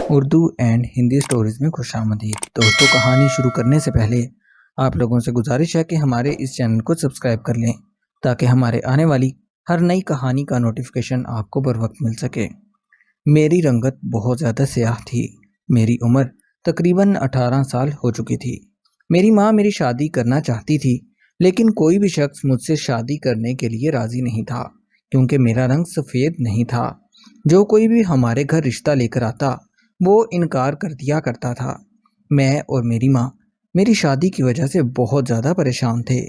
Urdu and Hindi stories میں خوش آمدید دوستوں۔ کہانی شروع کرنے سے پہلے آپ لوگوں سے گزارش ہے کہ ہمارے اس چینل کو سبسکرائب کر لیں تاکہ ہمارے آنے والی ہر نئی کہانی کا نوٹیفیکیشن آپ کو بر وقت مل سکے۔ میری رنگت بہت زیادہ سیاہ تھی۔ میری عمر تقریباً 18 سال ہو چکی تھی۔ میری ماں میری شادی کرنا چاہتی تھی، لیکن کوئی بھی شخص مجھ سے شادی کرنے کے لیے راضی نہیں تھا، کیونکہ میرا رنگ سفید نہیں تھا۔ جو کوئی بھی ہمارے گھر رشتہ لے کر آتا وہ انکار کر دیا کرتا تھا۔ میں اور میری ماں میری شادی کی وجہ سے بہت زیادہ پریشان تھے۔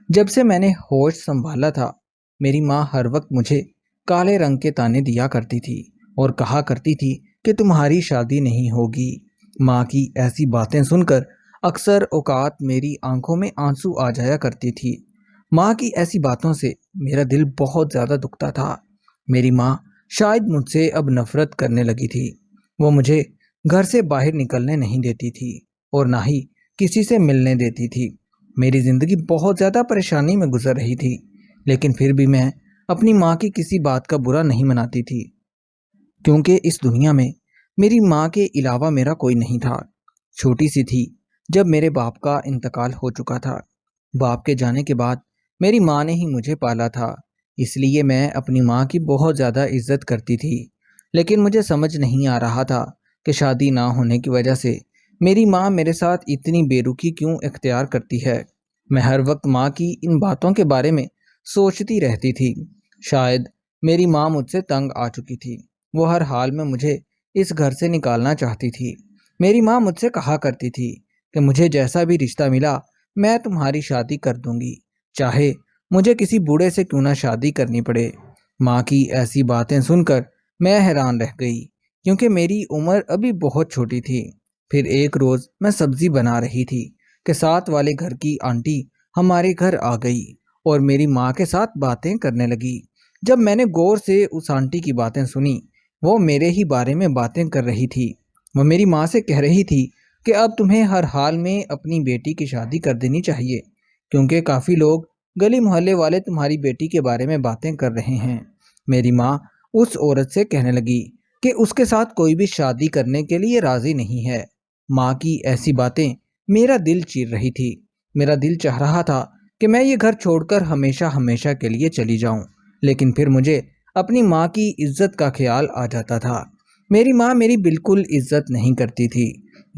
جب سے میں نے ہوش سنبھالا تھا، میری ماں ہر وقت مجھے کالے رنگ کے طعنے دیا کرتی تھی اور کہا کرتی تھی کہ تمہاری شادی نہیں ہوگی۔ ماں کی ایسی باتیں سن کر اکثر اوقات میری آنکھوں میں آنسو آ جایا کرتی تھی۔ ماں کی ایسی باتوں سے میرا دل بہت زیادہ دکھتا تھا۔ میری ماں شاید مجھ سے اب نفرت کرنے لگی تھی۔ وہ مجھے گھر سے باہر نکلنے نہیں دیتی تھی اور نہ ہی کسی سے ملنے دیتی تھی۔ میری زندگی بہت زیادہ پریشانی میں گزر رہی تھی، لیکن پھر بھی میں اپنی ماں کی کسی بات کا برا نہیں مناتی تھی، کیونکہ اس دنیا میں میری ماں کے علاوہ میرا کوئی نہیں تھا۔ چھوٹی سی تھی جب میرے باپ کا انتقال ہو چکا تھا۔ باپ کے جانے کے بعد میری ماں نے ہی مجھے پالا تھا، اس لیے میں اپنی ماں کی بہت زیادہ عزت کرتی تھی۔ لیکن مجھے سمجھ نہیں آ رہا تھا کہ شادی نہ ہونے کی وجہ سے میری ماں میرے ساتھ اتنی بے رخی کیوں اختیار کرتی ہے۔ میں ہر وقت ماں کی ان باتوں کے بارے میں سوچتی رہتی تھی۔ شاید میری ماں مجھ سے تنگ آ چکی تھی۔ وہ ہر حال میں مجھے اس گھر سے نکالنا چاہتی تھی۔ میری ماں مجھ سے کہا کرتی تھی کہ مجھے جیسا بھی رشتہ ملا میں تمہاری شادی کر دوں گی، چاہے مجھے کسی بوڑھے سے کیوں نہ شادی کرنی پڑے۔ ماں کی ایسی باتیں سن کر میں حیران رہ گئی، کیونکہ میری عمر ابھی بہت چھوٹی تھی۔ پھر ایک روز میں سبزی بنا رہی تھی کہ ساتھ والے گھر کی آنٹی ہمارے گھر آ گئی اور میری ماں کے ساتھ باتیں کرنے لگی۔ جب میں نے غور سے اس آنٹی کی باتیں سنی، وہ میرے ہی بارے میں باتیں کر رہی تھی۔ وہ میری ماں سے کہہ رہی تھی کہ اب تمہیں ہر حال میں اپنی بیٹی کی شادی کر دینی چاہیے، کیونکہ کافی لوگ گلی محلے والے تمہاری بیٹی کے بارے میں باتیں کر رہے ہیں۔ میری ماں اس عورت سے کہنے لگی کہ اس کے ساتھ کوئی بھی شادی کرنے کے لیے راضی نہیں ہے۔ ماں کی ایسی باتیں میرا دل چیر رہی تھی۔ میرا دل چاہ رہا تھا کہ میں یہ گھر چھوڑ کر ہمیشہ ہمیشہ کے لیے چلی جاؤں، لیکن پھر مجھے اپنی ماں کی عزت کا خیال آ جاتا تھا۔ میری ماں میری بالکل عزت نہیں کرتی تھی۔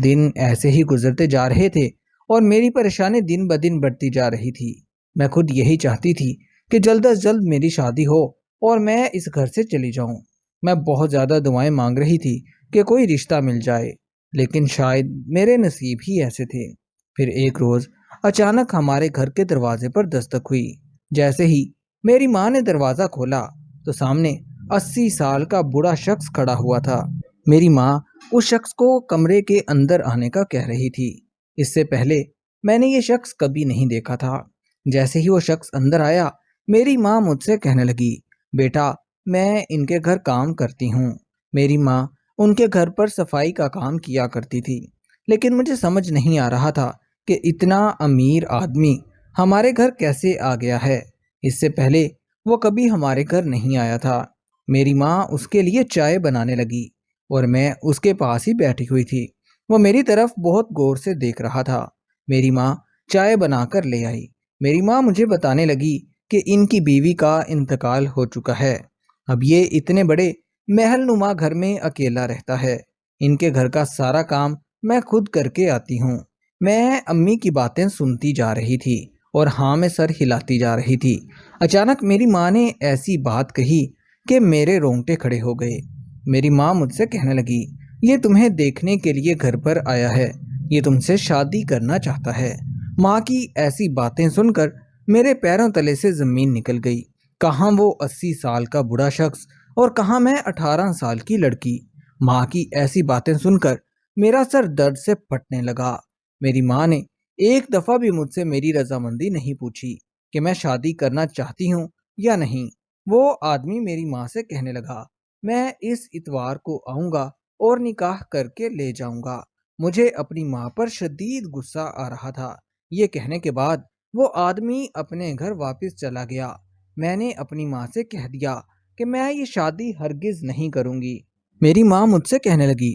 دن ایسے ہی گزرتے جا رہے تھے اور میری پریشانی دن بدن بڑھتی جا رہی تھی۔ میں خود یہی چاہتی تھی کہ جلد از جلد میری شادی ہو اور میں اس گھر سے چلی جاؤں۔ میں بہت زیادہ دعائیں مانگ رہی تھی کہ کوئی رشتہ مل جائے، لیکن شاید میرے نصیب ہی ایسے تھے۔ پھر ایک روز اچانک ہمارے گھر کے دروازے پر دستک ہوئی۔ جیسے ہی میری ماں نے دروازہ کھولا تو سامنے 80 سال کا بوڑھا شخص کھڑا ہوا تھا۔ میری ماں اس شخص کو کمرے کے اندر آنے کا کہہ رہی تھی۔ اس سے پہلے میں نے یہ شخص کبھی نہیں دیکھا تھا۔ جیسے ہی وہ شخص اندر آیا، میری ماں مجھ سے کہنے لگی، بیٹا میں ان کے گھر کام کرتی ہوں۔ میری ماں ان کے گھر پر صفائی کا کام کیا کرتی تھی، لیکن مجھے سمجھ نہیں آ رہا تھا کہ اتنا امیر آدمی ہمارے گھر کیسے آ گیا ہے۔ اس سے پہلے وہ کبھی ہمارے گھر نہیں آیا تھا۔ میری ماں اس کے لیے چائے بنانے لگی اور میں اس کے پاس ہی بیٹھی ہوئی تھی۔ وہ میری طرف بہت غور سے دیکھ رہا تھا۔ میری ماں چائے بنا کر لے آئی۔ میری ماں مجھے بتانے لگی کہ ان کی بیوی کا انتقال ہو چکا ہے۔ اب یہ اتنے بڑے محل نما گھر میں اکیلا رہتا ہے۔ ان کے گھر کا سارا کام میں خود کر کے آتی ہوں۔ میں امی کی باتیں سنتی جا رہی تھی اور ہاں میں سر ہلاتی جا رہی تھی۔ اچانک میری ماں نے ایسی بات کہی کہ میرے رونگٹے کھڑے ہو گئے۔ میری ماں مجھ سے کہنے لگی، یہ تمہیں دیکھنے کے لیے گھر پر آیا ہے، یہ تم سے شادی کرنا چاہتا ہے۔ ماں کی ایسی باتیں سن کر میرے پیروں تلے سے زمین نکل گئی۔ کہاں وہ 80 سال کا بوڑھا شخص اور کہاں میں 18 سال کی لڑکی۔ ماں کی ایسی باتیں سن کر میرا سر درد سے پھٹنے لگا۔ میری ماں نے ایک دفعہ بھی مجھ سے میری رضامندی نہیں پوچھی کہ میں شادی کرنا چاہتی ہوں یا نہیں۔ وہ آدمی میری ماں سے کہنے لگا، میں اس اتوار کو آؤں گا اور نکاح کر کے لے جاؤں گا۔ مجھے اپنی ماں پر شدید غصہ آ رہا تھا۔ یہ کہنے کے بعد وہ آدمی اپنے گھر واپس چلا گیا۔ میں نے اپنی ماں سے کہہ دیا کہ میں یہ شادی ہرگز نہیں کروں گی۔ میری ماں مجھ سے کہنے لگی،